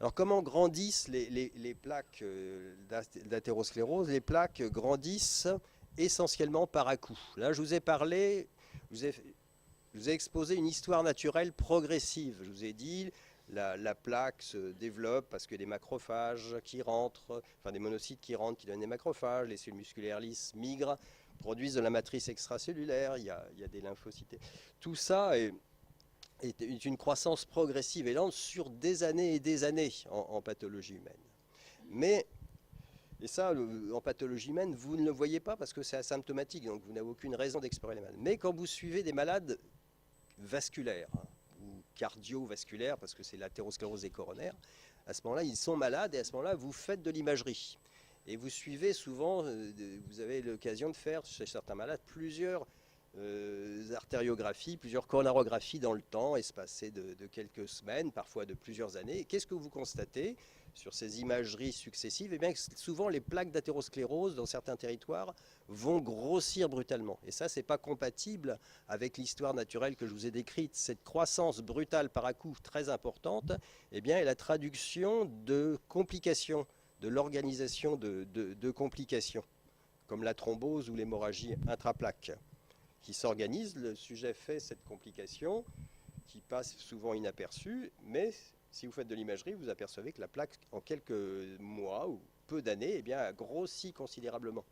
Alors comment grandissent les plaques d'athérosclérose? Les plaques grandissent essentiellement par à-coups. Là, je vous ai parlé, je vous ai, je vous ai exposé une histoire naturelle progressive. Je vous ai dit, la plaque se développe parce que des macrophages qui rentrent, enfin des monocytes qui rentrent, qui donnent des macrophages, les cellules musculaires lisses migrent, produisent de la matrice extracellulaire, il y a des lymphocytes. Tout ça est une croissance progressive et lente sur des années et des années en pathologie humaine. Mais, et ça, en pathologie humaine, vous ne le voyez pas parce que c'est asymptomatique, donc vous n'avez aucune raison d'explorer les malades. Mais quand vous suivez des malades vasculaires ou cardiovasculaires, parce que c'est l'athérosclérose des coronaires, à ce moment-là, ils sont malades et à ce moment-là, vous faites de l'imagerie. Et vous suivez souvent, vous avez l'occasion de faire chez certains malades plusieurs artériographies, plusieurs coronarographies dans le temps, espacées de quelques semaines, parfois de plusieurs années. Qu'est-ce que vous constatez sur ces imageries successives? Eh bien, souvent, les plaques d'athérosclérose dans certains territoires vont grossir brutalement. Et ça, ce n'est pas compatible avec l'histoire naturelle que je vous ai décrite. Cette croissance brutale par à-coup très importante, eh bien, est la traduction de complications, de l'organisation de complications, comme la thrombose ou l'hémorragie intraplaque qui s'organise. Le sujet fait cette complication qui passe souvent inaperçue, mais si vous faites de l'imagerie, vous apercevez que la plaque, en quelques mois ou peu d'années, eh bien, a grossi considérablement.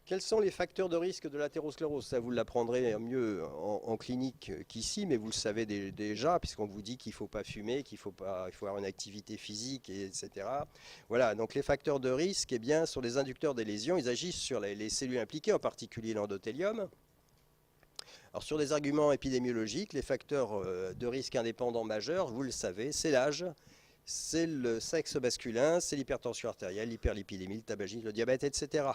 Quels sont les facteurs de risque de l'athérosclérose? Ça, vous l'apprendrez mieux en clinique qu'ici, mais vous le savez déjà, puisqu'on vous dit qu'il ne faut pas fumer, il faut avoir une activité physique, etc. Voilà, donc les facteurs de risque, eh bien, sont les inducteurs des lésions. Ils agissent sur les cellules impliquées, en particulier l'endothélium. Alors, sur des arguments épidémiologiques, les facteurs de risque indépendants majeurs, vous le savez, c'est l'âge, c'est le sexe masculin, c'est l'hypertension artérielle, l'hyperlipidémie, le tabagisme, le diabète, etc.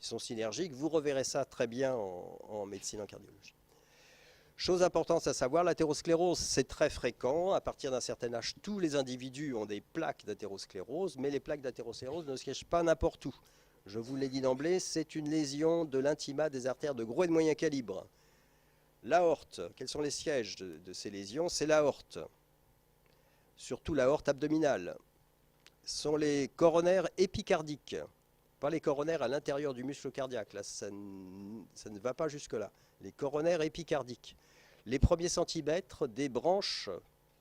Ils sont synergiques. Vous reverrez ça très bien en médecine, en cardiologie. Chose importante à savoir, l'athérosclérose, c'est très fréquent. À partir d'un certain âge, tous les individus ont des plaques d'athérosclérose, mais les plaques d'athérosclérose ne siègent pas n'importe où. Je vous l'ai dit d'emblée, c'est une lésion de l'intimat des artères de gros et de moyen calibre. L'aorte, quels sont les sièges de ces lésions? C'est l'aorte, surtout l'aorte abdominale. Ce sont les coronaires épicardiques. Pas les coronaires à l'intérieur du muscle cardiaque, là, ça ne va pas jusque-là. Les coronaires épicardiques. Les premiers centimètres des branches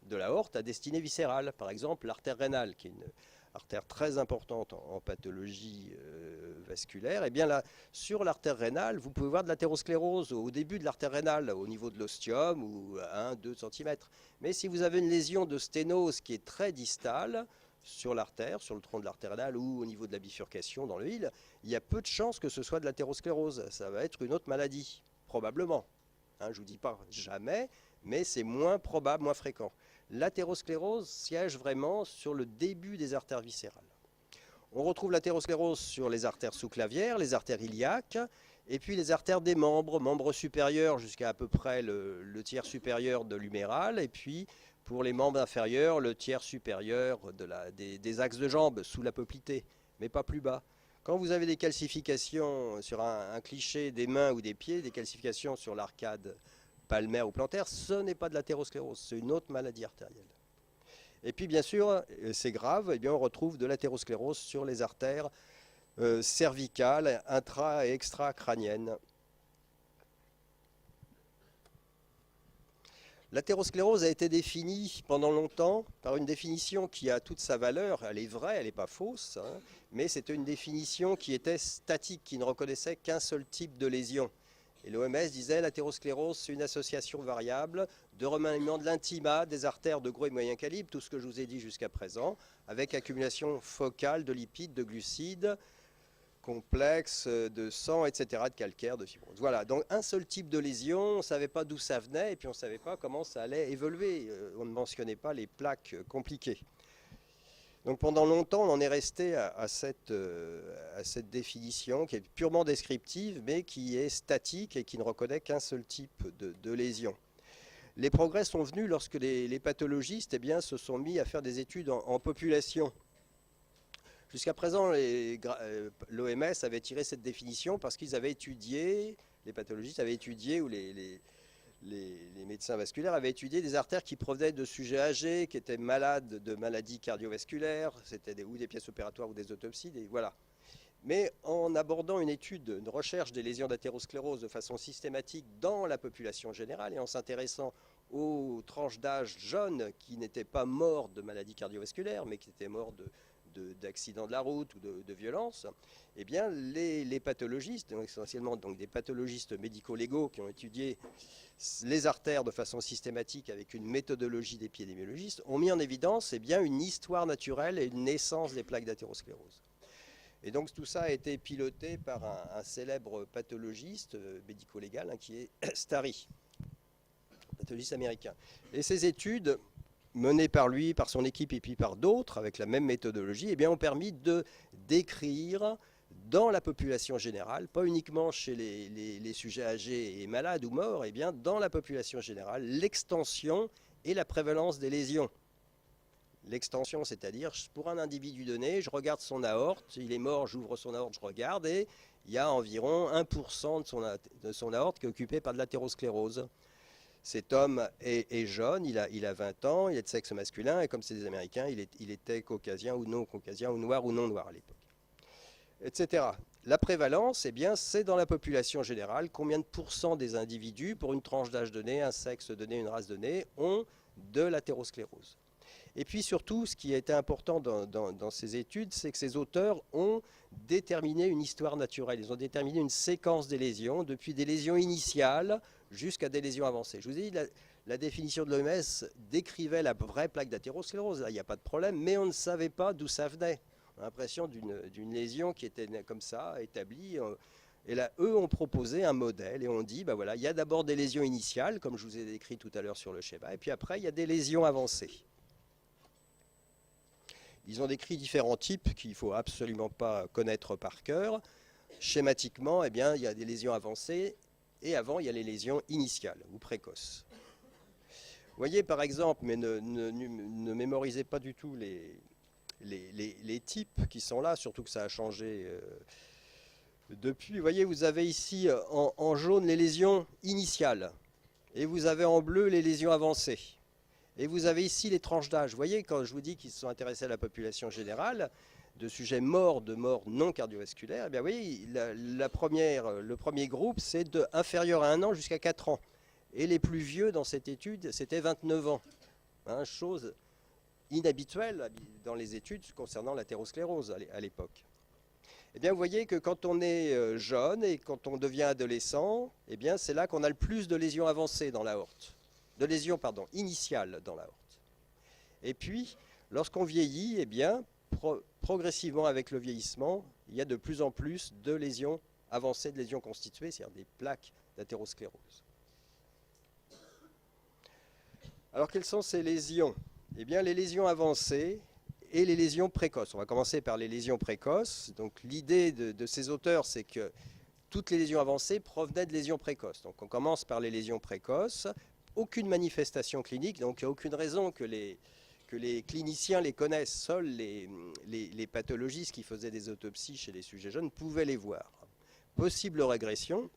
de l'aorte à destinée viscérale, par exemple l'artère rénale, qui est une artère très importante en pathologie vasculaire. Et bien là, sur l'artère rénale, vous pouvez voir de l'athérosclérose au début de l'artère rénale, au niveau de l'ostium, ou à 1-2 cm. Mais si vous avez une lésion de sténose qui est très distale, sur l'artère, sur le tronc de l'artère rénale ou au niveau de la bifurcation dans l'huile, il y a peu de chances que ce soit de l'athérosclérose. Ça va être une autre maladie, probablement. Hein, je ne vous dis pas jamais, mais c'est moins probable, moins fréquent. L'athérosclérose siège vraiment sur le début des artères viscérales. On retrouve l'athérosclérose sur les artères sous-clavières, les artères iliaques, et puis les artères des membres, membres supérieurs jusqu'à à peu près le tiers supérieur de l'huméral, et puis pour les membres inférieurs, le tiers supérieur des axes de jambes, sous la poplité, mais pas plus bas. Quand vous avez des calcifications sur un cliché des mains ou des pieds, des calcifications sur l'arcade palmaire ou plantaire, ce n'est pas de l'athérosclérose, c'est une autre maladie artérielle. Et puis bien sûr, c'est grave, eh bien, on retrouve de l'athérosclérose sur les artères cervicales, intra- et extra-crâniennes. L'athérosclérose a été définie pendant longtemps par une définition qui a toute sa valeur. Elle est vraie, elle n'est pas fausse, hein, mais c'était une définition qui était statique, qui ne reconnaissait qu'un seul type de lésion. Et l'OMS disait l'athérosclérose, c'est une association variable de remaniement de l'intimat des artères de gros et moyen calibre, tout ce que je vous ai dit jusqu'à présent, avec accumulation focale de lipides, de glucides, complexes, de sang, etc., de calcaire, de fibrose. Voilà, donc un seul type de lésion, on ne savait pas d'où ça venait et puis on ne savait pas comment ça allait évoluer. On ne mentionnait pas les plaques compliquées. Donc pendant longtemps, on en est resté à cette définition qui est purement descriptive, mais qui est statique et qui ne reconnaît qu'un seul type de lésion. Les progrès sont venus lorsque les pathologistes se sont mis à faire des études en population. Jusqu'à présent, l'OMS avait tiré cette définition parce qu'ils avaient étudié, les pathologistes avaient étudié, ou les les médecins vasculaires avaient étudié des artères qui provenaient de sujets âgés, qui étaient malades de maladies cardiovasculaires, c'était ou des pièces opératoires ou des autopsies, voilà. Mais en abordant une étude, une recherche des lésions d'athérosclérose de façon systématique dans la population générale et en s'intéressant aux tranches d'âge jeunes qui n'étaient pas morts de maladies cardiovasculaires, mais qui étaient morts d'accidents de la route ou de violences, eh bien, les pathologistes, donc essentiellement donc des pathologistes médico-légaux qui ont étudié les artères de façon systématique avec une méthodologie d'épidémiologiste, ont mis en évidence eh bien, une histoire naturelle et une naissance des plaques d'athérosclérose. Et donc tout ça a été piloté par un célèbre pathologiste médico-légal qui est Starry, pathologiste américain. Et ces études, menées par lui, par son équipe et puis par d'autres, avec la même méthodologie, eh bien, ont permis de décrire dans la population générale, pas uniquement chez les sujets âgés et malades ou morts, eh bien, dans la population générale, l'extension et la prévalence des lésions. L'extension, c'est-à-dire, pour un individu donné, je regarde son aorte, il est mort, j'ouvre son aorte, je regarde, et il y a environ 1% de son aorte qui est occupé par de l'athérosclérose. Cet homme est jeune, il a 20 ans, il est de sexe masculin, et comme c'est des Américains, il était caucasien ou non caucasien, ou non noir à l'époque, etc. La prévalence, eh bien, c'est dans la population générale, combien de pourcents des individus, pour une tranche d'âge donnée, un sexe donné, une race donnée, ont de l'athérosclérose. Et puis surtout, ce qui a été important dans ces études, c'est que ces auteurs ont déterminé une histoire naturelle. Ils ont déterminé une séquence des lésions, depuis des lésions initiales jusqu'à des lésions avancées. Je vous ai dit, la définition de l'OMS décrivait la vraie plaque d'athérosclérose. Là, il n'y a pas de problème, mais on ne savait pas d'où ça venait. On a l'impression d'une lésion qui était comme ça, établie. Et là, eux ont proposé un modèle et ont dit, ben voilà, il y a d'abord des lésions initiales, comme je vous ai décrit tout à l'heure sur le schéma, et puis après, il y a des lésions avancées. Ils ont décrit différents types qu'il ne faut absolument pas connaître par cœur. Schématiquement, eh bien, il y a des lésions avancées et avant, il y a les lésions initiales ou précoces. Vous voyez, par exemple, mais ne mémorisez pas du tout les types qui sont là, surtout que ça a changé depuis. Vous voyez, vous avez ici en jaune les lésions initiales et vous avez en bleu les lésions avancées. Et vous avez ici les tranches d'âge. Vous voyez, quand je vous dis qu'ils se sont intéressés à la population générale, de sujets morts, de morts non cardiovasculaires, eh bien, vous voyez, le premier groupe, c'est de inférieur à 1 an jusqu'à 4 ans. Et les plus vieux dans cette étude, c'était 29 ans. Hein, chose inhabituelle dans les études concernant l'athérosclérose à l'époque. Eh bien, vous voyez que quand on est jeune et quand on devient adolescent, eh bien, c'est là qu'on a le plus de lésions avancées dans l'aorte. De lésions, pardon, initiales dans l'aorte. Et puis, lorsqu'on vieillit, eh bien, progressivement avec le vieillissement, il y a de plus en plus de lésions avancées, de lésions constituées, c'est-à-dire des plaques d'athérosclérose. Alors, quelles sont ces lésions? Eh bien, les lésions avancées et les lésions précoces. On va commencer par les lésions précoces. Donc, l'idée de ces auteurs, c'est que toutes les lésions avancées provenaient de lésions précoces. Donc, on commence par les lésions précoces. Aucune manifestation clinique, donc il n'y a aucune raison que les cliniciens les connaissent. Seuls les pathologistes qui faisaient des autopsies chez les sujets jeunes pouvaient les voir. Possible régression,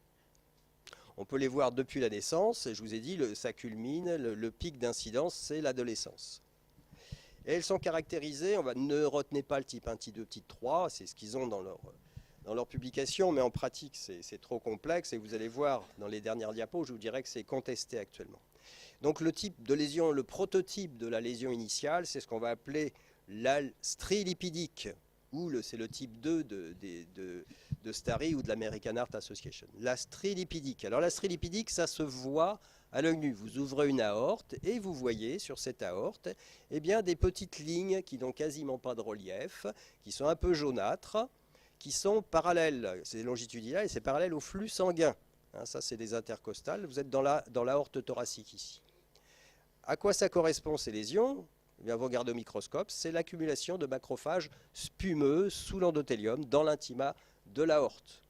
on peut les voir depuis la naissance, et je vous ai dit, ça culmine, le pic d'incidence, c'est l'adolescence. Et elles sont caractérisées, ne retenez pas le type 1, type 2, type 3, c'est ce qu'ils ont dans leur publication, mais en pratique, c'est trop complexe, et vous allez voir dans les dernières diapos, je vous dirais que c'est contesté actuellement. Donc le type de lésion, le prototype de la lésion initiale, c'est ce qu'on va appeler la strie-lipidique, ou c'est le type 2 de Starry ou de l'American Heart Association. La strie-lipidique. Alors la strie-lipidique, ça se voit à l'œil nu. Vous ouvrez une aorte et vous voyez sur cette aorte eh bien, des petites lignes qui n'ont quasiment pas de relief, qui sont un peu jaunâtres, qui sont parallèles, c'est longitudinal et c'est parallèle au flux sanguin. Hein, ça, c'est des intercostales. Vous êtes dans l'aorte thoracique ici. À quoi ça correspond ces lésions? Eh bien, vous regardez au microscope, c'est l'accumulation de macrophages spumeux sous l'endothélium dans l'intima de l'aorte.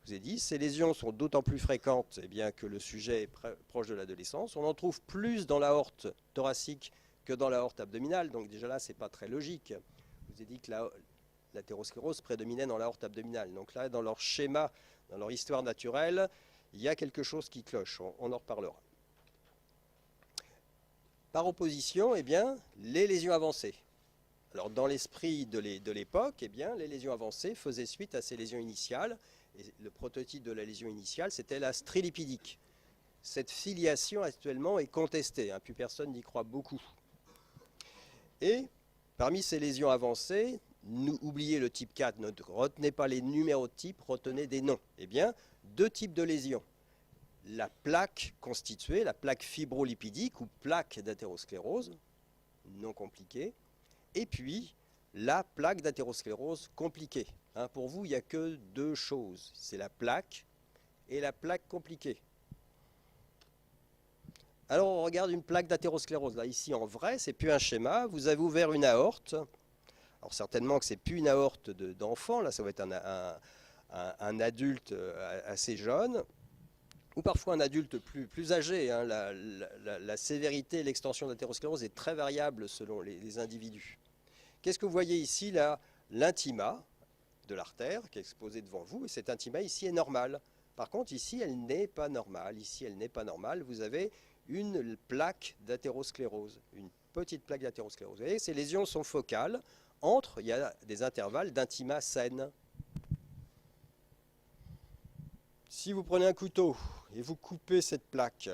Je vous ai dit, ces lésions sont d'autant plus fréquentes eh bien, que le sujet est proche de l'adolescence. On en trouve plus dans l'aorte thoracique que dans l'aorte abdominale, donc déjà là, ce n'est pas très logique. Je vous ai dit que l'athérosclérose prédominait dans l'aorte abdominale. Donc là, dans leur schéma, dans leur histoire naturelle, il y a quelque chose qui cloche, on en reparlera. Par opposition, eh bien, les lésions avancées. Alors, dans l'esprit de l'époque, eh bien, les lésions avancées faisaient suite à ces lésions initiales. Et le prototype de la lésion initiale, c'était la strie-lipidique. Cette filiation actuellement est contestée, hein, plus personne n'y croit beaucoup. Et parmi ces lésions avancées, oubliez le type 4, ne retenez pas les numéros de type, retenez des noms. Eh bien, deux types de lésions. La plaque constituée, la plaque fibrolipidique ou plaque d'athérosclérose, non compliquée, et puis la plaque d'athérosclérose compliquée. Hein, pour vous, il n'y a que deux choses, c'est la plaque et la plaque compliquée. Alors on regarde une plaque d'athérosclérose. Là, ici en vrai, c'est plus un schéma, vous avez ouvert une aorte. Alors certainement que c'est plus une aorte d'enfant, là ça va être un adulte assez jeune. Ou parfois un adulte plus âgé. Hein. La sévérité et l'extension de l'athérosclérose est très variable selon les individus. Qu'est-ce que vous voyez ici là? L'intima de l'artère qui est exposée devant vous, et cette intima ici est normale. Par contre ici elle n'est pas normale. Ici elle n'est pas normale. Vous avez une plaque d'athérosclérose, une petite plaque d'athérosclérose. Vous voyez, ces lésions sont focales. Il y a des intervalles d'intima saine. Si vous prenez un couteau et vous coupez cette plaque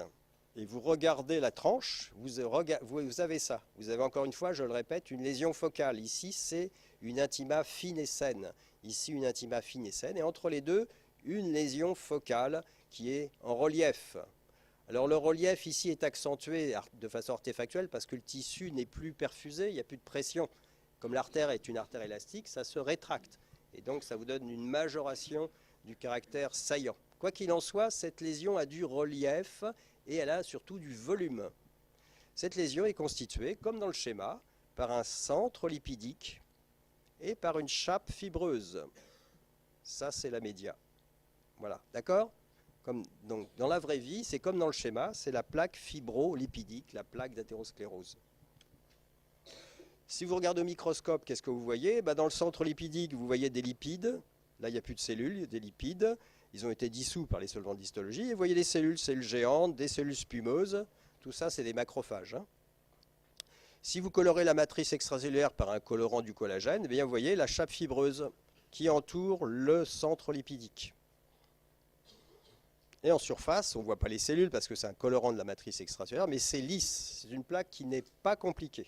et vous regardez la tranche, vous avez ça. Vous avez encore une fois, je le répète, une lésion focale. Ici, c'est une intima fine et saine. Ici, une intima fine et saine. Et entre les deux, une lésion focale qui est en relief. Alors le relief ici est accentué de façon artefactuelle parce que le tissu n'est plus perfusé, il n'y a plus de pression. Comme l'artère est une artère élastique, ça se rétracte. Et donc ça vous donne une majoration du caractère saillant. Quoi qu'il en soit, cette lésion a du relief et elle a surtout du volume. Cette lésion est constituée, comme dans le schéma, par un centre lipidique et par une chape fibreuse. Ça, c'est la média. Voilà, d'accord ? Donc, dans la vraie vie, c'est comme dans le schéma, c'est la plaque fibrolipidique, la plaque d'athérosclérose. Si vous regardez au microscope, qu'est-ce que vous voyez? Dans le centre lipidique, vous voyez des lipides. Là, il n'y a plus de cellules, il y a des lipides. Ils ont été dissous par les solvants d'histologie. Et vous voyez des cellules géantes, des cellules spumeuses. Tout ça, c'est des macrophages. Hein. Si vous colorez la matrice extracellulaire par un colorant du collagène, eh bien, vous voyez la chape fibreuse qui entoure le centre lipidique. Et en surface, on ne voit pas les cellules parce que c'est un colorant de la matrice extracellulaire, mais c'est lisse. C'est une plaque qui n'est pas compliquée.